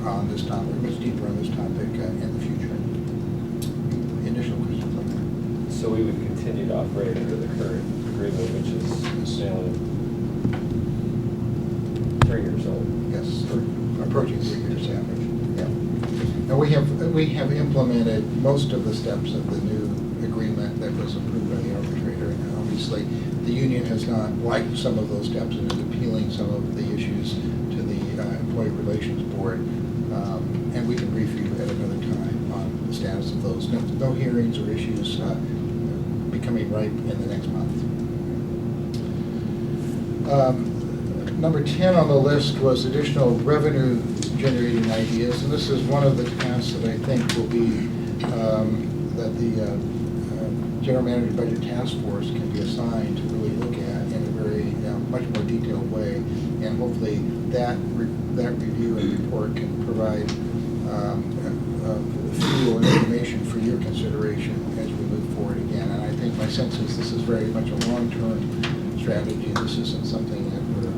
on this topic, much deeper on this topic in the future. Initial questions on that? So we would continue to operate under the current agreement, which is now 3 years old. Yes, or approaching 3 years, yeah. And we have implemented most of the steps of the new agreement that was approved by the arbitrator. And obviously, the union has not liked some of those steps and is appealing some of the issues to the Employee Relations Board. And we can brief you at another time on the status of those. No hearings or issues becoming ripe in the next month. Number 10 on the list was additional revenue generating ideas, and this is one of the tasks that I think will be that the General Manager Budget Task Force can be assigned to really look at in a very much more detailed way, and hopefully that review and report can provide fuel and information for your consideration as we move forward again. And I think my sense is this is very much a long-term strategy. This isn't something that we're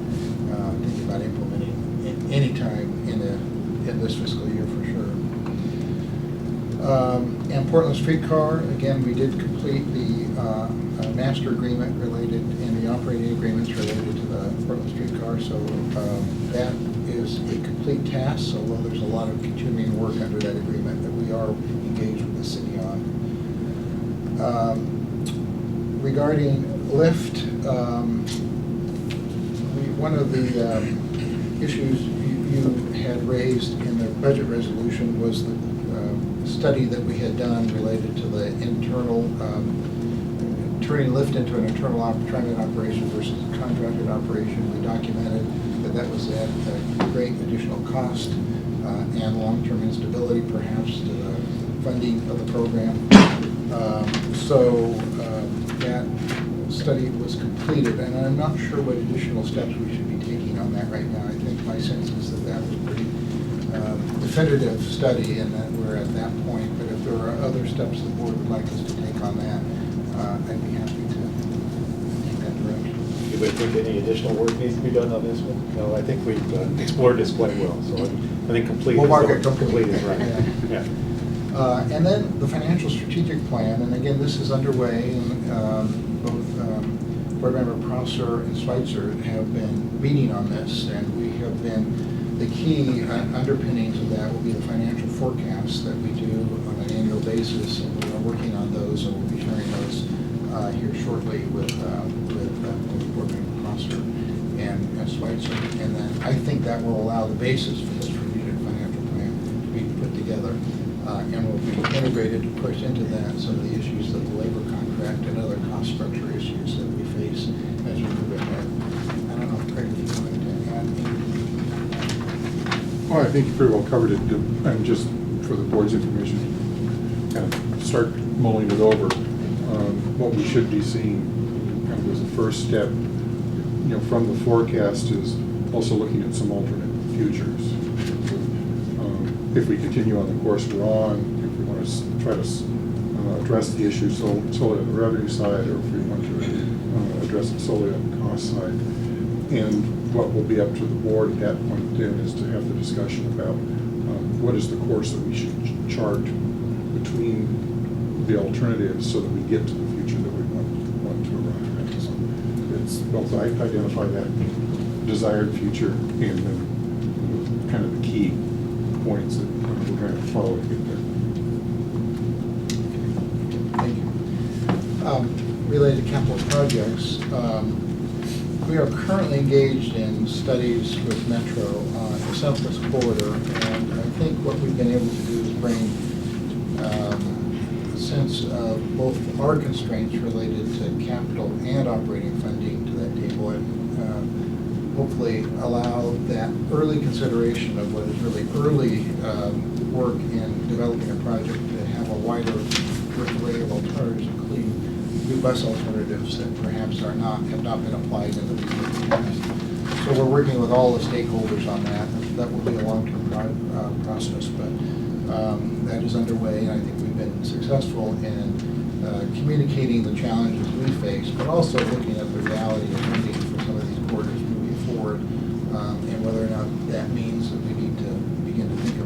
thinking about implementing any time in this fiscal year for sure. And Portland Streetcar, again, we did complete the master agreement related and the operating agreements related to the Portland Streetcar. So that is a complete task, so although there's a lot of continuing work under that agreement that we are engaged with the city on. Regarding Lyft, one of the issues you had raised in the budget resolution was the study that we had done related to the internal, turning Lyft into an internal TriMet operation versus a contracted operation. We documented that that was at a great additional cost and long-term instability, perhaps, to the funding of the program. So that study was completed, and I'm not sure what additional steps we should be taking on that right now. I think my sense is that that was a pretty definitive study and that we're at that point, but if there are other steps the board would like us to take on that, I'd be happy to take that direction. You would think any additional work needs to be done on this one? No, I think we've explored this quite well, so I think complete. We'll mark it complete is right. Yeah. Yeah. And then the financial strategic plan, and again, this is underway, and both Board Member Prosser and Schweitzer have been meeting on this, and we have been, the key underpinnings of that will be the financial forecasts that we do on an annual basis, and we are working on those, and we'll be sharing those here shortly with Board Member Prosser and Schweitzer. And then I think that will allow the basis for the strategic financial plan to be put together. And will be integrated, of course, into that some of the issues of the labor contract and other cost structure issues that we face as we move ahead. I don't know if Craig, if you wanted to add anything. Well, I think you pretty well covered it, and just for the board's information, kind of start mulling it over. What we should be seeing kind of as a first step, from the forecast is also looking at some alternate futures. If we continue on the course we're on, if we want to try to address the issue solely on the revenue side, or if we want to address it solely on the cost side. And what will be up to the board at that point then is to have the discussion about what is the course that we should chart between the alternatives so that we get to the future that we want to arrive at. So it's both identify that desired future and then kind of the key points that we're trying to follow to get there. Thank you. Related to capital projects, we are currently engaged in studies with Metro on the Southwest Corridor, and I think what we've been able to do is bring a sense of both our constraints related to capital and operating funding to that table, and hopefully allow that early consideration of what is really early work in developing a project to have a wider array of alternatives, including new bus alternatives that perhaps have not been applied in the recent past. So we're working with all the stakeholders on that. That will be a long-term process, but that is underway, and I think we've been successful in communicating the challenges we face, but also looking at the reality of funding for some of these corridors moving forward, and whether or not that means that we need to begin to think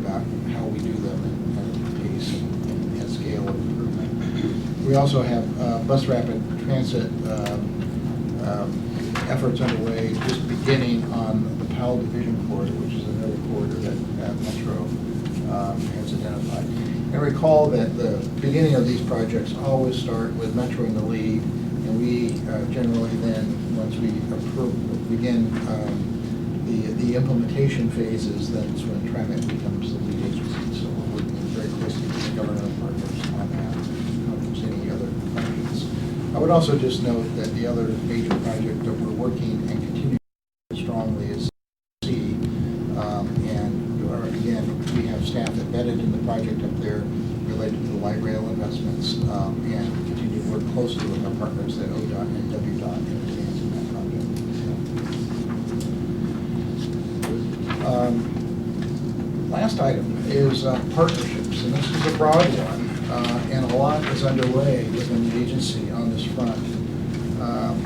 We also have bus rapid transit efforts underway, just beginning on the Powell Division corridor, which is another corridor that Metro has identified. And recall that the beginning of these projects always start with Metro in the lead, and we generally then, once we begin the implementation phases, that's when TriMet becomes the lead agency. So we're working very closely with the government partners on that. If there's any other questions. I would also just note that the other major project that we're working and continue strongly is C. Again, we have staff embedded in the project up there related to the light rail investments, and continue to work closely with our partners at ODOT and WDOT in advancing that project. Last item is partnerships, and this is a broad one, and a lot is underway within the agency on this front.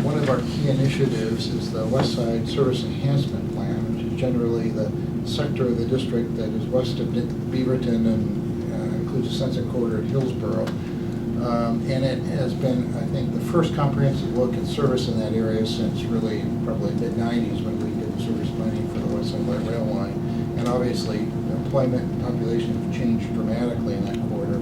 One of our key initiatives is the West Side Service Enhancement Plan, which is generally the sector of the district that is west of Beaverton and includes the Sunset Corridor at Hillsborough. And it has been, I think, the first comprehensive look at service in that area since really probably mid-90s when we did the service planning for the West Side Light Rail line. And obviously, employment and population have changed dramatically in that corridor.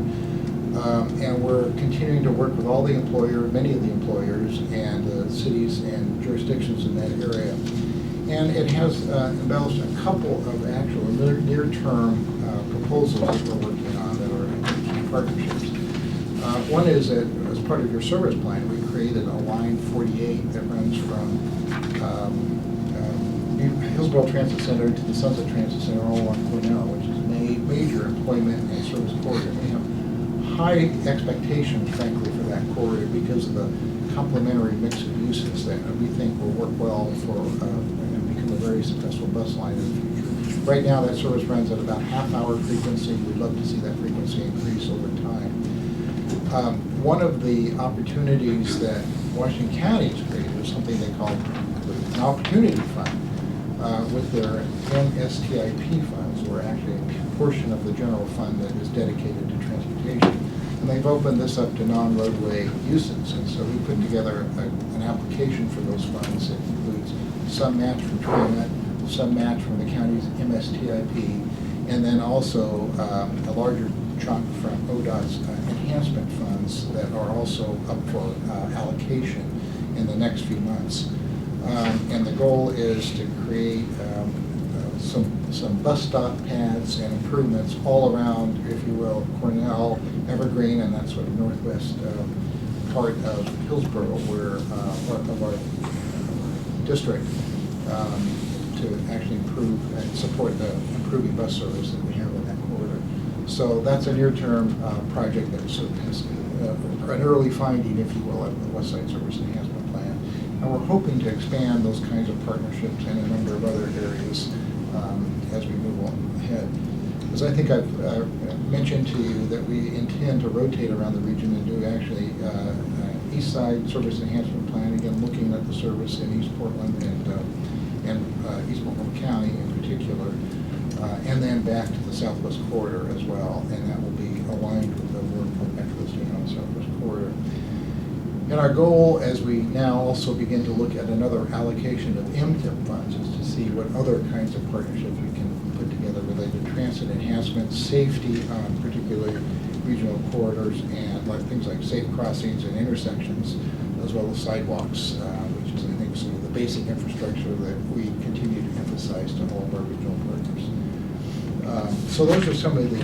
And we're continuing to work with all the employers, many of the employers, and the cities and jurisdictions in that area. And it has embellished a couple of actual near-term proposals that we're working on that are key partnerships. One is that as part of your service plan, we created a line 48 that runs from Hillsborough Transit Center to the Sunset Transit Center all along Cornell, which is a major employment and service corridor. We have high expectations, frankly, for that corridor because of the complementary mix of uses that we think will work well for and become a very successful bus line in the future. Right now, that service runs at about half-hour frequency. We'd love to see that frequency increase over time. One of the opportunities that Washington County has created is something they call an opportunity fund with their MSTIP funds, or actually a portion of the general fund that is dedicated to transportation. And they've opened this up to non-roadway uses. And so we put together an application for those funds that includes some match from TriMet, some match from the county's MSTIP, and then also a larger chunk from ODOT's enhancement funds that are also up for allocation in the next few months. And the goal is to create some bus stop pads and improvements all around, if you will, Cornell, Evergreen, and that sort of northwest part of Hillsborough, where part of our district, to actually improve and support the improving bus service that we have in that corridor. So that's a near-term project that sort of has an early finding, if you will, of the West Side Service Enhancement Plan. And we're hoping to expand those kinds of partnerships in a number of other areas as we move on ahead. As I think I've mentioned to you that we intend to rotate around the region and do actually East Side Service Enhancement Plan, again looking at the service in East Portland and East Multnomah County in particular, and then back to the Southwest Corridor as well, and that will be aligned with the work that Metro is doing on the Southwest Corridor. And our goal, as we now also begin to look at another allocation of MTIP funds, is to see what other kinds of partnerships we can put together related to transit enhancement, safety on particularly regional corridors, and things like safe crossings and intersections, as well as sidewalks, which is, I think, some of the basic infrastructure that we continue to emphasize to all of our regional partners. So those are some of the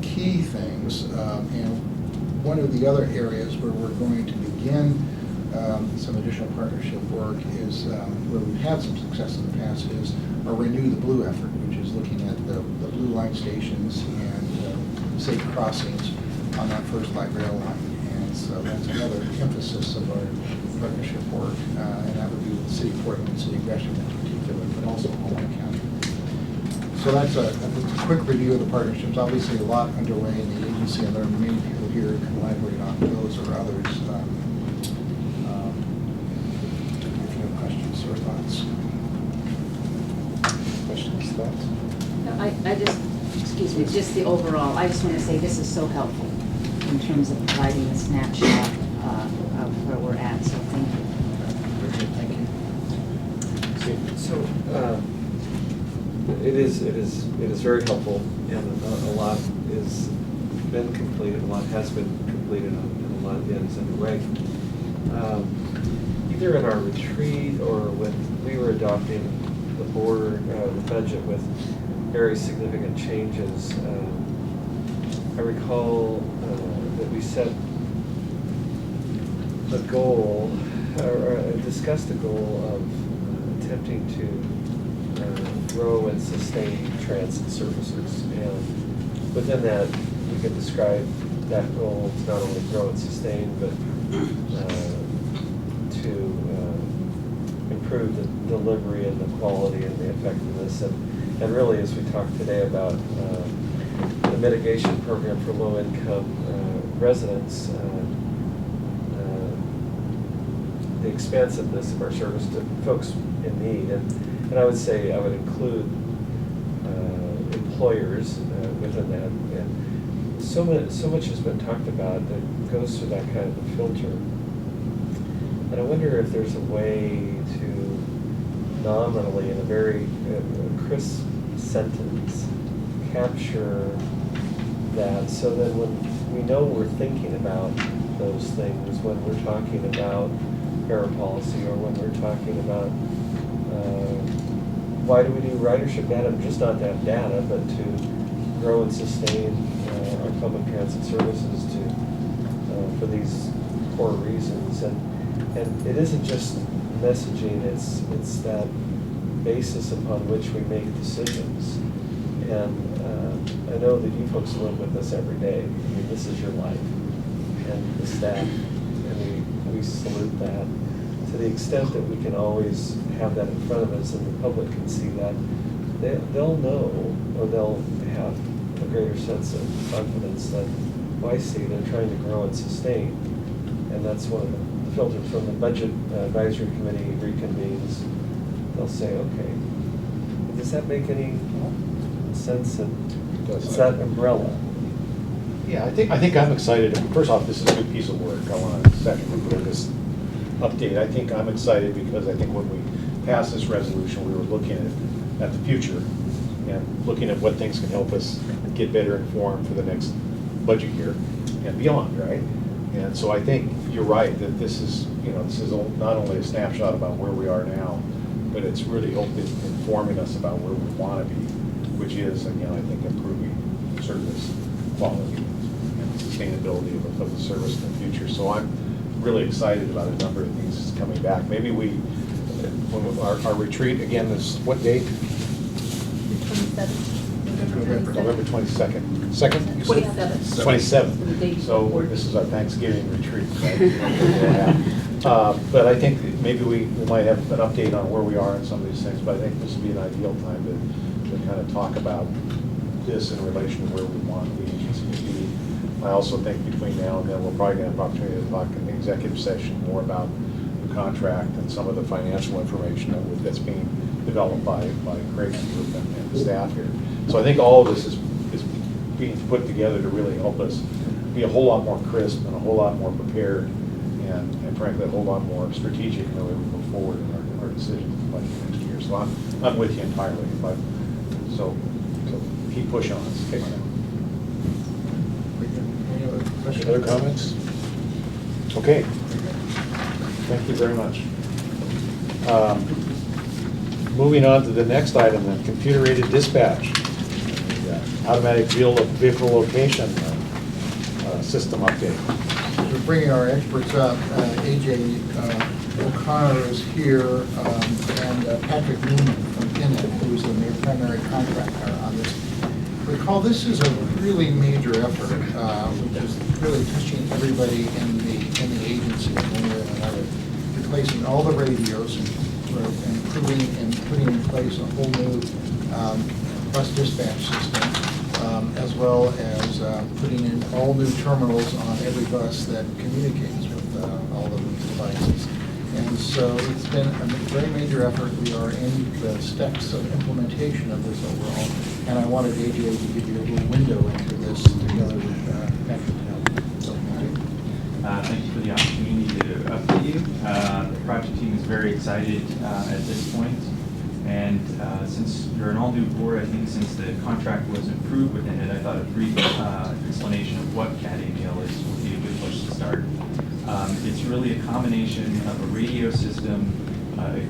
key things, and one of the other areas where we're going to begin some additional partnership work is where we've had some success in the past is our Renew the Blue effort, which is looking at the Blue Line stations and safe crossings on that first light rail line. And so that's another emphasis of our partnership work, and that would be with the City of Portland and City of Gresham in particular, but also Multnomah County. So that's a quick review of the partnerships. Obviously, a lot underway in the agency, and there are many people here to collaborate on those or others. If you have questions or thoughts. Questions, thoughts? No, I just, excuse me, just the overall, I just want to say this is so helpful. in terms of providing a snapshot of where we're at, so thank you. Very good, thank you. So, it is very helpful, and a lot is been completed, a lot has been completed, and a lot is underway. Either in our retreat or when we were adopting the budget with very significant changes, I recall that we set a goal, or discussed a goal of attempting to grow and sustain transit services. And within that, we could describe that goal to not only grow and sustain, but to improve the delivery and the quality and the effectiveness. And really, as we talked today about the mitigation program for low-income residents, the expansiveness of our service to folks in need. And I would say I would include employers within that. And so much has been talked about that goes through that kind of a filter. And I wonder if there's a way to nominally, in a very crisp sentence, capture that, so that when we know we're thinking about those things, when we're talking about para policy, or when we're talking about why do we do ridership data, just not to have data, but to grow and sustain our public transit services for these core reasons. And it isn't just messaging, it's that basis upon which we make decisions. And I know that you folks live with this every day. I mean, this is your life. And the staff, and we salute that. To the extent that we can always have that in front of us and the public can see that, they'll know, or they'll have a greater sense of confidence that, well, I see they're trying to grow and sustain. And that's one of the filters from the Budget Advisory Committee reconvenes. They'll say, okay, does that make any sense? And it's that umbrella. Yeah, I think I'm excited. First off, this is a good piece of work. I want to second for this update. I think I'm excited because I think when we passed this resolution, we were looking at the future and looking at what things can help us get better informed for the next budget year and beyond, right? And so I think you're right that this is not only a snapshot about where we are now, but it's really informing us about where we want to be, which is, again, I think improving service quality and sustainability of the service in the future. So I'm really excited about a number of things coming back. Maybe our retreat again is what date? November 22nd. 27th. So this is our Thanksgiving retreat, right? But I think maybe we might have an update on where we are in some of these things, but I think this would be an ideal time to kind of talk about this in relation to where we want the agency to be. I also think between now and then, we're probably going to have an opportunity to talk in the executive session more about the contract and some of the financial information that's being developed by Craig's group and the staff here. So I think all of this is being put together to really help us be a whole lot more crisp and a whole lot more prepared and frankly a whole lot more strategic in the way we move forward in our decisions like next year. So I'm with you entirely. But so keep pushing on us. Okay. Any other questions? Other comments? Okay. Thank you very much. Moving on to the next item, then, computer-aided dispatch. Automatic vehicle location system update. We're bringing our experts up. AJ O'Connor is here, and Patrick Newman from Pinhead, who is the primary contractor on this. Recall, this is a really major effort, which is really touching everybody in the agency, one way or another. Replacing all the radios and putting in place a whole new bus dispatch system, as well as putting in all new terminals on every bus that communicates with all of these devices. And so it's been a very major effort. We are in the steps of implementation of this overall. And I wanted AJ to give you a little window into this together with Patrick. Thank you for the opportunity to update you. The project team is very excited at this point. And since you're an all-new board, I think since the contract was improved within it, I thought a brief explanation of what CAD-AVL is would be a good place to start. It's really a combination of a radio system,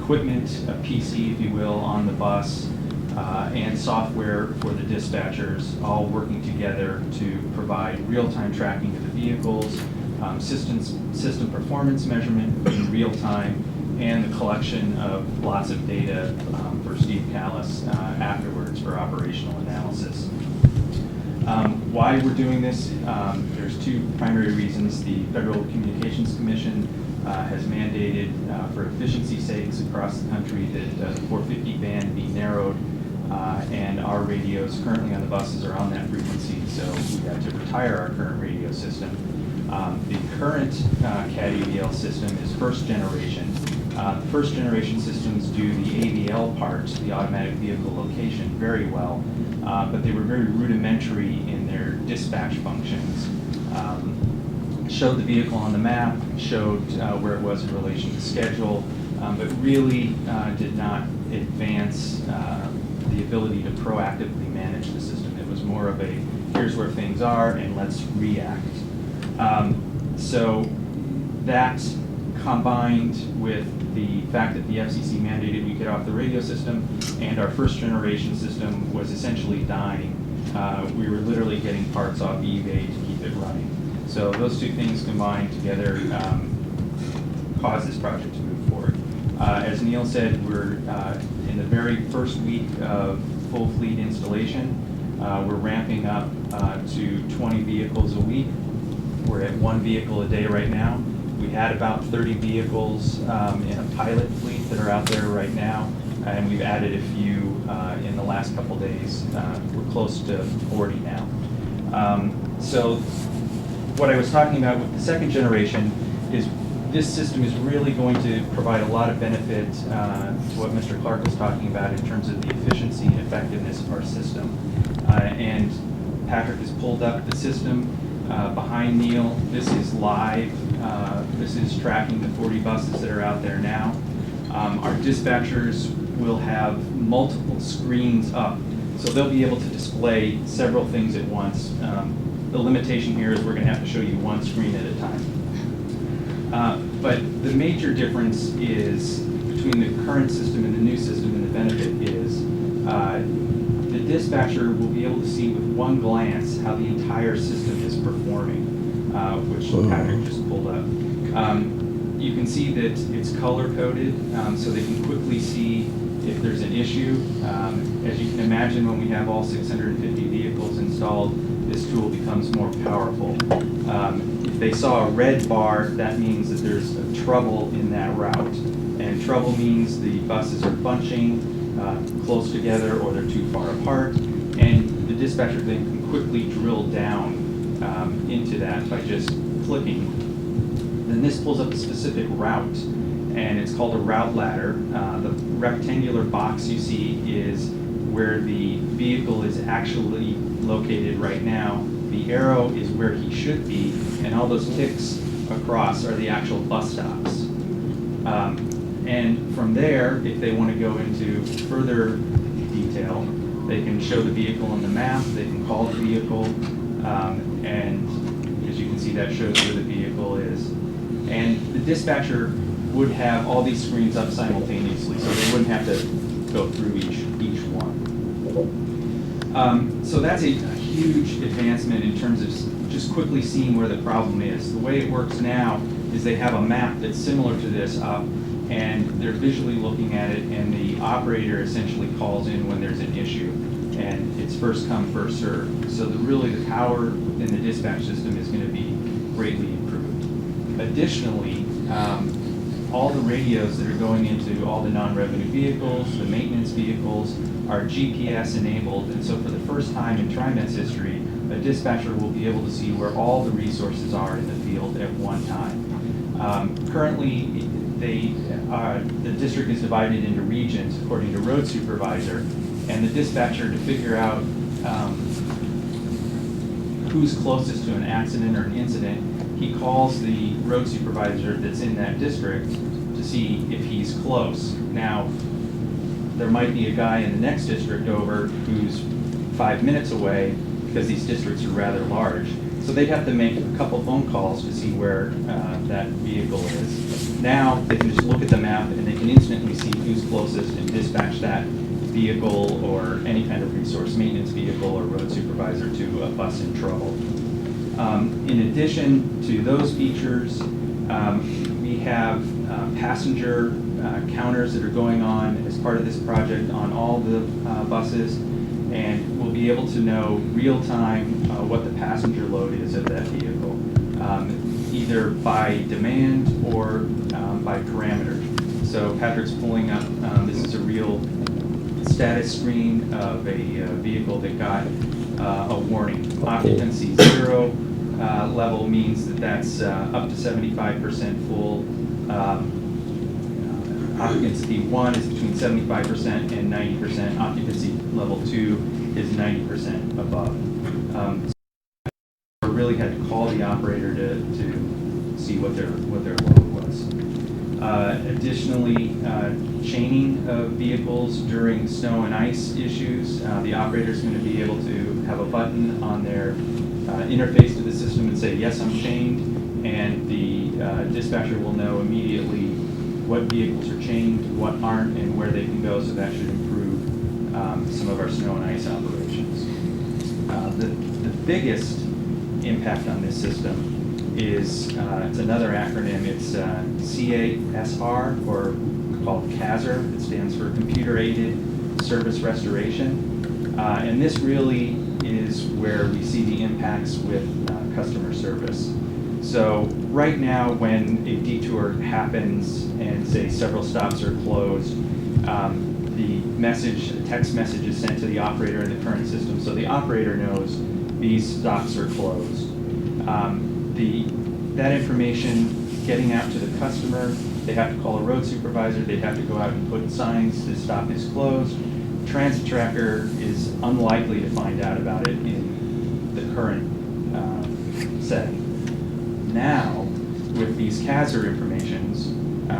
equipment, a PC, if you will, on the bus, and software for the dispatchers, all working together to provide real-time tracking of the vehicles, system performance measurement in real time, and the collection of lots of data for Steve Callis afterwards for operational analysis. Why we're doing this, there's two primary reasons. The Federal Communications Commission has mandated for efficiency sakes across the country that the 450 band be narrowed, and our radios currently on the buses are on that frequency, so we had to retire our current radio system. The current CAD-AVL system is first generation. First generation systems do the AVL part, the automatic vehicle location, very well, but they were very rudimentary in their dispatch functions. Showed the vehicle on the map, showed where it was in relation to schedule, but really did not advance the ability to proactively manage the system. It was more of a, here's where things are and let's react. So that combined with the fact that the FCC mandated we get off the radio system and our first generation system was essentially dying, we were literally getting parts off eBay to keep it running. So those two things combined together caused this project to move forward. As Neil said, we're in the very first week of full fleet installation. We're ramping up to 20 vehicles a week. We're at 1 vehicle a day right now. We had about 30 vehicles in a pilot fleet that are out there right now, and we've added a few in the last couple days. We're close to 40 now. So what I was talking about with the second generation is this system is really going to provide a lot of benefit to what Mr. Clark was talking about in terms of the efficiency and effectiveness of our system. And Patrick has pulled up the system behind Neil. This is live. This is tracking the 40 buses that are out there now. Our dispatchers will have multiple screens up, so they'll be able to display several things at once. The limitation here is we're going to have to show you one screen at a time. But the major difference is between the current system and the new system, and the benefit is the dispatcher will be able to see with one glance how the entire system is performing, which Patrick just pulled up. You can see that it's color-coded, so they can quickly see if there's an issue. As you can imagine, when we have all 650 vehicles installed, this tool becomes more powerful. If they saw a red bar, that means that there's trouble in that route. And trouble means the buses are bunching close together or they're too far apart. And the dispatcher then can quickly drill down into that by just clicking. Then this pulls up a specific route, and it's called a route ladder. The rectangular box you see is where the vehicle is actually located right now. The arrow is where he should be, and all those ticks across are the actual bus stops. And from there, if they want to go into further detail, they can show the vehicle on the map, they can call the vehicle, and as you can see, that shows where the vehicle is. And the dispatcher would have all these screens up simultaneously, so they wouldn't have to go through each one. So that's a huge advancement in terms of just quickly seeing where the problem is. The way it works now is they have a map that's similar to this up, and they're visually looking at it, and the operator essentially calls in when there's an issue, and it's first come, first served. So really the power in the dispatch system is going to be greatly improved. Additionally, all the radios that are going into all the non-revenue vehicles, the maintenance vehicles, are GPS enabled, and so for the first time in TriMet's history, a dispatcher will be able to see where all the resources are in the field at one time. Currently, the district is divided into regions according to road supervisor, and the dispatcher, to figure out who's closest to an accident or an incident, he calls the road supervisor that's in that district to see if he's close. Now, there might be a guy in the next district over who's 5 minutes away, because these districts are rather large. So they'd have to make a couple phone calls to see where that vehicle is. Now, they can just look at the map and they can instantly see who's closest and dispatch that vehicle or any kind of resource, maintenance vehicle or road supervisor to a bus in trouble. In addition to those features, we have passenger counters that are going on as part of this project on all the buses, and we'll be able to know real time what the passenger load is of that vehicle, either by demand or by parameter. So Patrick's pulling up, this is a real status screen of a vehicle that got a warning. Occupancy 0 level means that that's up to 75% full. Occupancy 1 is between 75% and 90%. Occupancy level 2 is 90% above. So we really had to call the operator to see what their load was. Additionally, chaining of vehicles during snow and ice issues. The operator is going to be able to have a button on their interface to the system and say, yes, I'm chained, and the dispatcher will know immediately what vehicles are chained, what aren't, and where they can go, so that should improve some of our snow and ice operations. The biggest impact on this system is, it's another acronym, it's CASR, or called CASR. It stands for Computer Aided Service Restoration. And this really is where we see the impacts with customer service. So right now, when a detour happens and say several stops are closed, the text message is sent to the operator in the current system, so the operator knows these stops are closed. That information getting out to the customer, they have to call a road supervisor, they have to go out and put signs, this stop is closed. Transit tracker is unlikely to find out about it in the current setting. Now, with these CASR informations,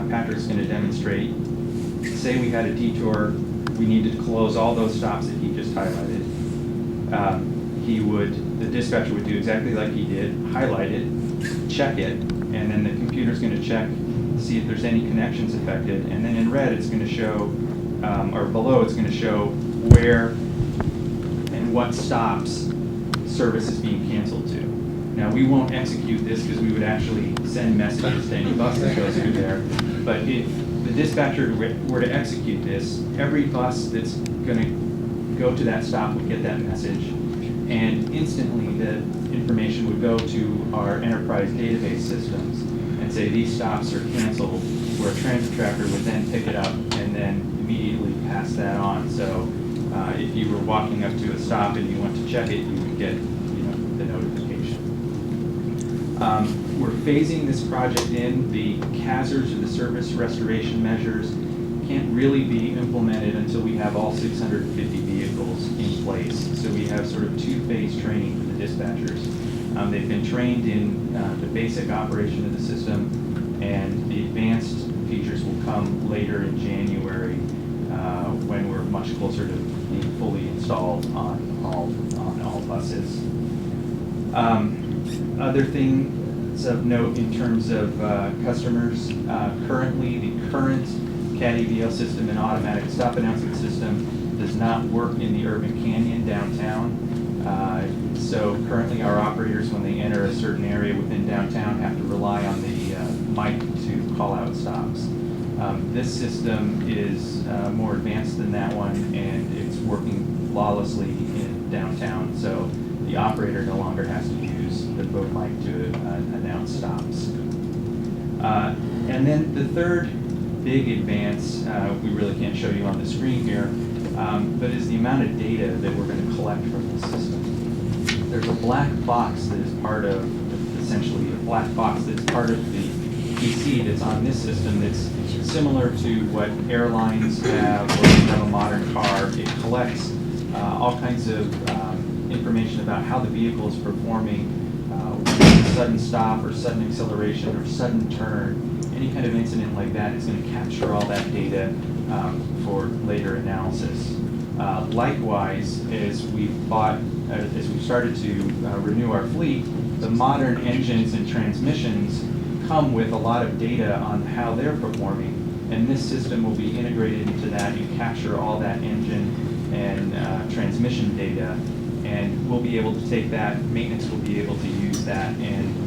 Patrick's going to demonstrate, say we had a detour, we needed to close all those stops that he just highlighted. The dispatcher would do exactly like he did, highlight it, check it, and then the computer's going to check to see if there's any connections affected, and then in red it's going to show, or below it's going to show where and what stops service is being canceled to. Now, we won't execute this because we would actually send messages to any bus that goes through there, but if the dispatcher were to execute this, every bus that's going to go to that stop would get that message, and instantly the information would go to our enterprise database systems and say these stops are canceled, where a transit tracker would then pick it up and then immediately pass that on. So if you were walking up to a stop and you went to check it, you would get the notification. We're phasing this project in. The CASRs, or the service restoration measures, can't really be implemented until we have all 650 vehicles in place. So we have sort of two-phase training for the dispatchers. They've been trained in the basic operation of the system, and the advanced features will come later in January when we're much closer to being fully installed on all buses. Other things of note in terms of customers, currently the current CAD-EVL system and automatic stop announcement system does not work in the urban canyon downtown. So currently our operators, when they enter a certain area within downtown, have to rely on the mic to call out stops. This system is more advanced than that one, and it's working flawlessly in downtown. So the operator no longer has to use the boat mic to announce stops. And then the third big advance, we really can't show you on the screen here, but is the amount of data that we're going to collect from the system. There's a black box that is part of, essentially a black box that's part of the PC that's on this system that's similar to what airlines have or if you have a modern car. It collects all kinds of information about how the vehicle is performing sudden stop or sudden acceleration or sudden turn, any kind of incident like that, it's going to capture all that data for later analysis. Likewise, as we've started to renew our fleet, the modern engines and transmissions come with a lot of data on how they're performing, and this system will be integrated into that and capture all that engine and transmission data, and we'll be able to take that, maintenance will be able to use that and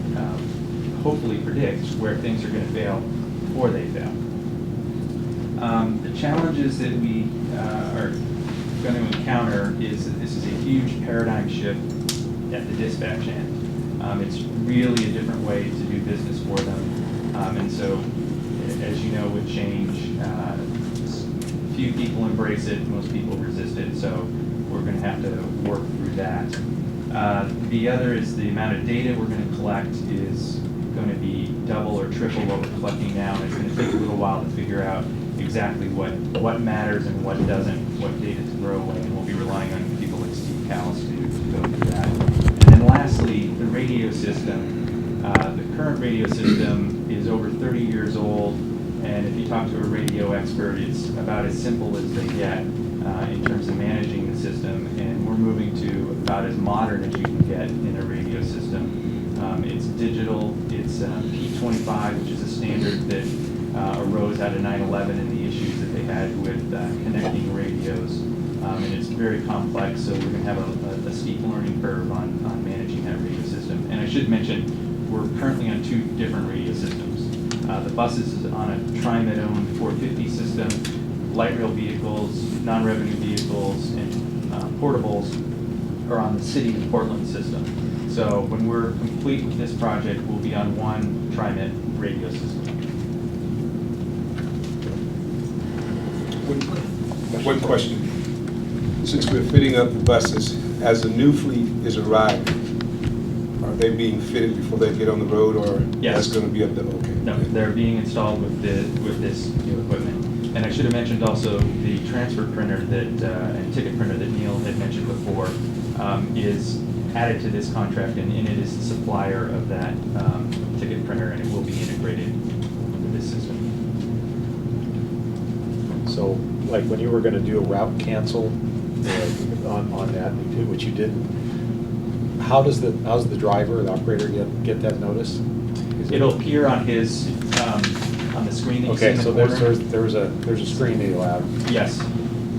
hopefully predict where things are going to fail before they fail. The challenges that we are going to encounter is that this is a huge paradigm shift at the dispatch end. It's really a different way to do business for them. And so, as you know, with change, few people embrace it, most people resist it, so we're going to have to work through that. The other is the amount of data we're going to collect is going to be double or triple what we're collecting now, and it's going to take a little while to figure out exactly what matters and what doesn't, what data to throw away, and we'll be relying on people like Steve Callis to go through that. And then lastly, the radio system. The current radio system is over 30 years old, and if you talk to a radio expert, it's about as simple as they get in terms of managing the system, and we're moving to about as modern as you can get in a radio system. It's digital, it's P25, which is a standard that arose out of 9/11 and the issues that they had with connecting radios. And it's very complex, so we're going to have a steep learning curve on managing that radio system. And I should mention, we're currently on 2 different radio systems. The buses is on a TriMet-owned 450 system. Light rail vehicles, non-revenue vehicles, and portables are on the City of Portland system. So when we're complete with this project, we'll be on one TriMet radio system. One question. Since we're fitting up the buses, as the new fleet is arriving, are they being fitted before they get on the road, or Yes. that's going to be up there? Okay. No, they're being installed with this new equipment. And I should have mentioned also the transfer printer and ticket printer that Neil had mentioned before is added to this contract, and it is the supplier of that ticket printer, and it will be integrated with this system. So, like when you were going to do a route cancel on that, which you didn't, how's the driver, the operator get that notice? It'll appear on his on the screen that you see in Okay, the so corner. there's a screen that you'll have. Yes,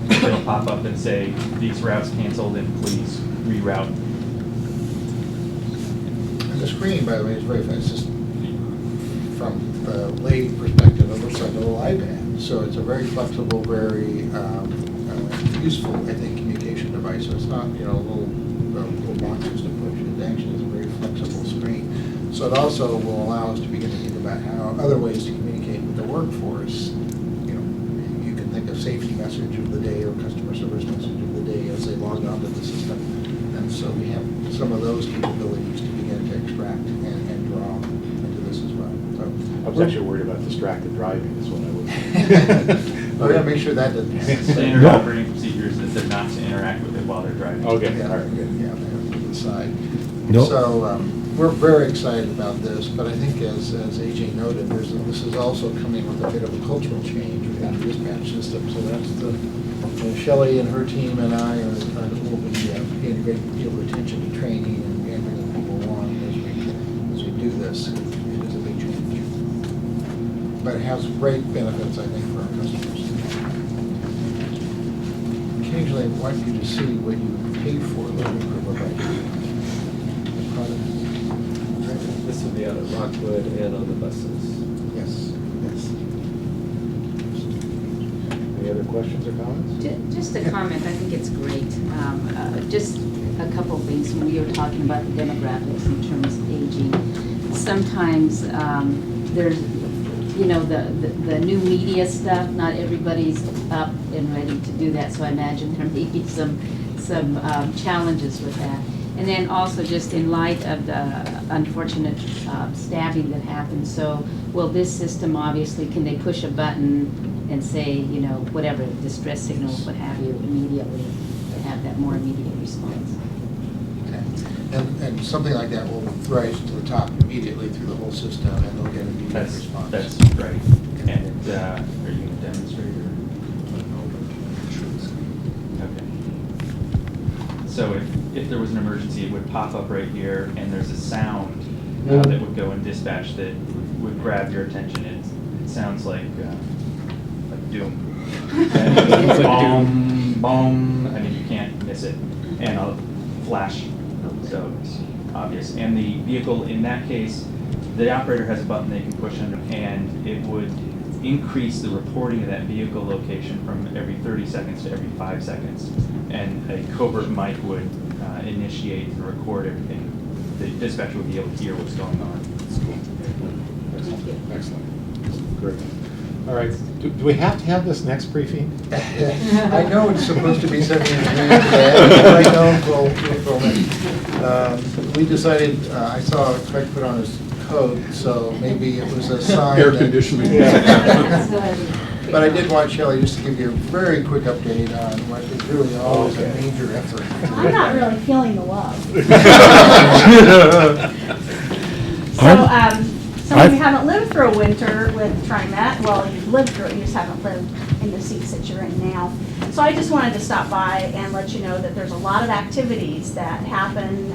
it'll pop up and say these routes canceled, and please reroute. And the screen, by the way, is very fast. It's just from the lay perspective, it looks like a little iPad. So it's a very flexible, very useful, I think, communication device. So it's not, little boxes to push. It actually is a very flexible screen. So it also will allow us to begin to think about how other ways to communicate with the workforce. You can think of safety message of the day or customer service message of the day as they log onto the system. And so we have some of those capabilities to begin to extract and draw into this as well. So I was actually worried about distracted driving is what I was. we're going to make sure that doesn't happen. Standard operating procedures that they're not to interact with it while they're driving. Okay, Yeah, all right, good. yeah, they have to decide. Nope. So we're very excited about this, but I think as AJ noted, this is also coming with a bit of a cultural change within the dispatch system. So that's Shelley and her team and I will be paying great deal of attention to training and bringing people along as we do this. It is a big change. But it has great benefits, I think, for our customers. Occasionally, I want you to see what you pay for a little bit per budget. This would be on Rockwood and on the buses. Yes, yes. Any other questions or comments? Just a comment, I think it's great. Just a couple of things, when we were talking about the demographics in terms of aging. Sometimes there's, the new media stuff, not everybody's up and ready to do that, so I imagine there may be some challenges with that. And then also just in light of the unfortunate stabbing that happened, so will this system, obviously, can they push a button and say, whatever, distress signal, what have you, immediately, to have that more immediate response? Okay. And something like that will rise to the top immediately through the whole system, and they'll get immediate response. That's right. And are you going to demonstrate or? Okay. So if there was an emergency, it would pop up right here, and there's a sound that would go in dispatch that would grab your attention. It sounds like doom. Boom, boom. I mean, you can't miss it. And a flash, so it's obvious. And the vehicle, in that case, the operator has a button they can push under, and it would increase the reporting of that vehicle location from every 30 seconds to every 5 seconds. And a covert mic would initiate and record everything. The dispatcher would be able to hear what's going on. Excellent. Great. All right, do we have to have this next briefing? I know it's supposed to be 70 degrees today, but I don't, we'll film it. We decided, I saw Craig put on his coat, so maybe it was a sign. Air that- conditioning. But I did want Shelley just to give you a very quick update on what is really always a major effort. I'm not really feeling the love. So you haven't lived through a winter with TriMet. Well, you've lived through it, you just haven't lived in the seats that you're in now. So I just wanted to stop by and let you know that there's a lot of activities that happen.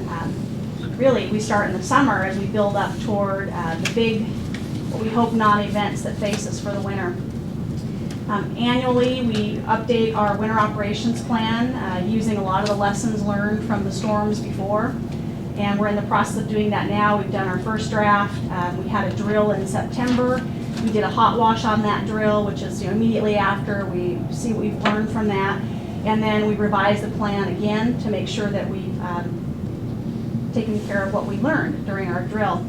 Really, we start in the summer as we build up toward the big, what we hope, non-events that face us for the winter. Annually, we update our winter operations plan using a lot of the lessons learned from the storms before. And we're in the process of doing that now. We've done our first draft. We had a drill in September. We did a hot wash on that drill, which is immediately after we see what we've learned from that. And then we revised the plan again to make sure that we've taken care of what we learned during our drill.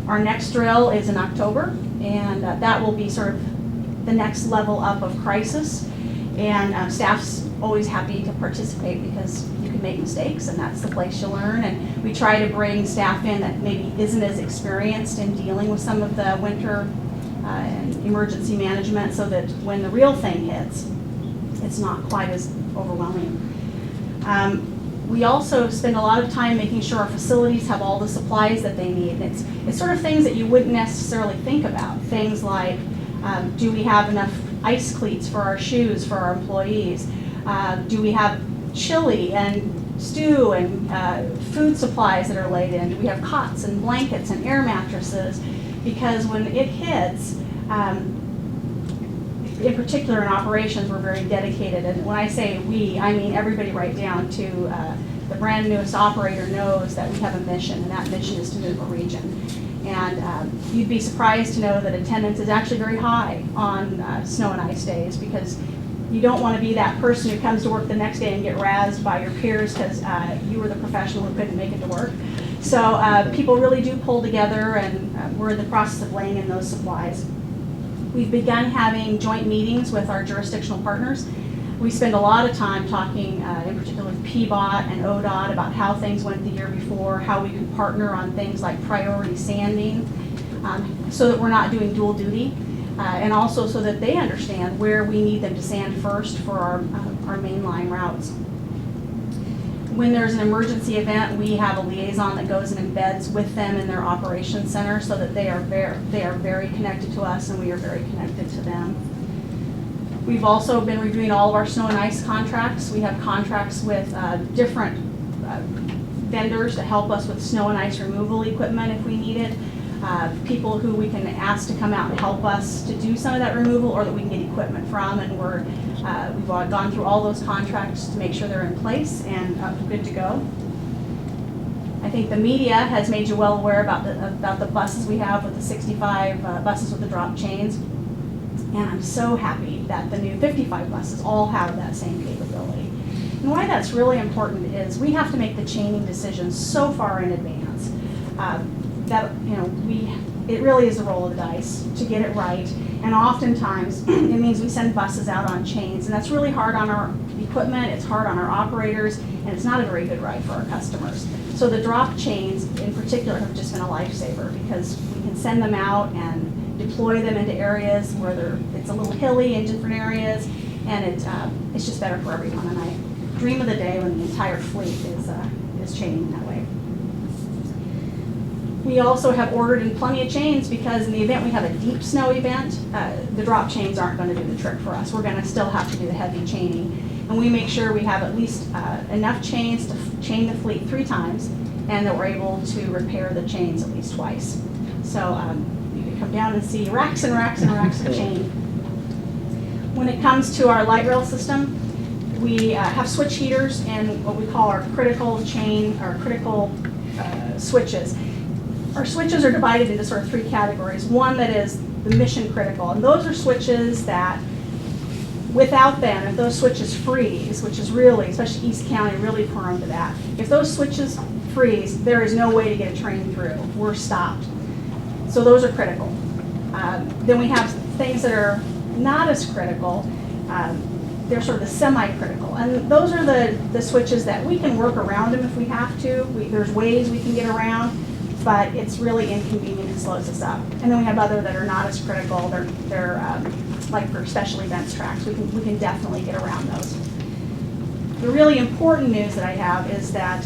Our next drill is in October, and that will be sort of the next level up of crisis. And staff's always happy to participate because you can make mistakes, and that's the place you learn. And we try to bring staff in that maybe isn't as experienced in dealing with some of the winter and emergency management, so that when the real thing hits, it's not quite as overwhelming. We also spend a lot of time making sure our facilities have all the supplies that they need. It's sort of things that you wouldn't necessarily think about. Things like, do we have enough ice cleats for our shoes for our employees? Do we have chili and stew and food supplies that are laid in? Do we have cots and blankets and air mattresses? Because when it hits, in particular in operations, we're very dedicated. And when I say we, I mean everybody right down to the brand newest operator knows that we have a mission, and that mission is to move a region. And you'd be surprised to know that attendance is actually very high on snow and ice days, because you don't want to be that person who comes to work the next day and get razzed by your peers because you were the professional who couldn't make it to work. So people really do pull together, and we're in the process of laying in those supplies. We've begun having joint meetings with our jurisdictional partners. We spend a lot of time talking, in particular with PBOT and ODOT, about how things went the year before, how we can partner on things like priority sanding, so that we're not doing dual duty, and also so that they understand where we need them to sand first for our mainline routes. When there's an emergency event, we have a liaison that goes and embeds with them in their operations center, so that they are very connected to us, and we are very connected to them. We've also been reviewing all of our snow and ice contracts. We have contracts with different vendors to help us with snow and ice removal equipment if we need it. People who we can ask to come out and help us to do some of that removal, or that we can get equipment from, and we've gone through all those contracts to make sure they're in place and good to go. I think the media has made you well aware about the buses we have with the 65 buses with the drop chains. And I'm so happy that the new 55 buses all have that same capability. And why that's really important is we have to make the chaining decisions so far in advance that it really is the roll of the dice to get it right. And oftentimes it means we send buses out on chains, and that's really hard on our equipment, it's hard on our operators, and it's not a very good ride for our customers. So the drop chains in particular have just been a lifesaver, because we can send them out and deploy them into areas where it's a little hilly in different areas, and it's just better for everyone. And I dream of the day when the entire fleet is chaining that way. We also have ordered in plenty of chains because in the event we have a deep snow event, the drop chains aren't going to do the trick for us. We're going to still have to do the heavy chaining. And we make sure we have at least enough chains to chain the fleet 3 times and that we're able to repair the chains at least twice. So you can come down and see racks and racks and racks of chain. When it comes to our light rail system, we have switch heaters and what we call our critical chain, or critical switches. Our switches are divided into sort of 3 categories. One that is the mission critical, and those are switches that without them, if those switches freeze, which is really, especially East County, really prone to that. If those switches freeze, there is no way to get a train through. We're stopped. So those are critical. Then we have things that are not as critical. They're sort of the semi-critical. And those are the switches that we can work around them if we have to. There's ways we can get around, but it's really inconvenient and slows us up. And then we have other that are not as critical. They're like for special events tracks. We can definitely get around those. The really important news that I have is that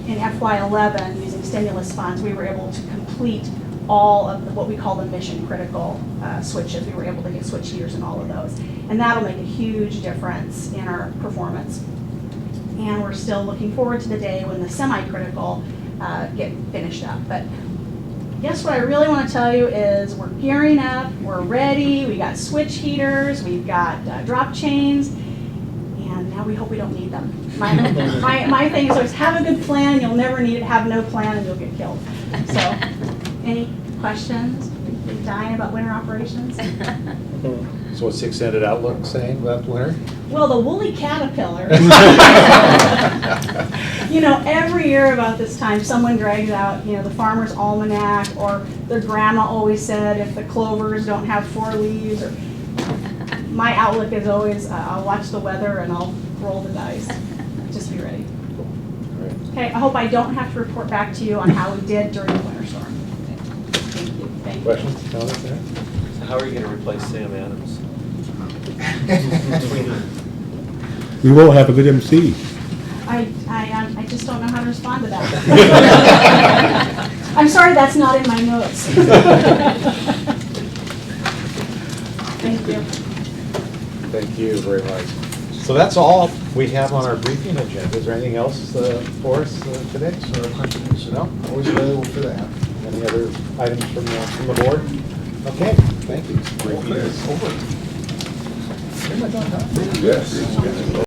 in FY11, using stimulus funds, we were able to complete all of what we call the mission critical switches. We were able to get switch heaters in all of those. And that'll make a huge difference in our performance. And we're still looking forward to the day when the semi-critical get finished up. But guess what I really want to tell you is we're gearing up, we're ready, we got switch heaters, we've got drop chains, and now we hope we don't need them. My thing is always have a good plan, you'll never need it, have no plan and you'll get killed. So, any questions? Are you dying about winter operations? So what's the extended outlook saying about winter? Well, the woolly caterpillars. You know, every year about this time, someone drags out, the Farmer's Almanac, or their grandma always said if the clovers don't have 4 leaves. Or my outlook is always, I'll watch the weather and I'll roll the dice. Just be ready. All right. Okay, I hope I don't have to report back to you on how we did during the winter storm. Thank you. Thank you. Questions, comments there? So how are you going to replace Sam Adams? We will have a good MC. I just don't know how to respond to that. I'm sorry, that's not in my notes. Thank you. Thank you very much. So that's all we have on our briefing agenda. Is there anything else for us today? So questions, No? always available for that. Any other items from the board? Okay, thank you. Briefing is over. Am I done now? Yes.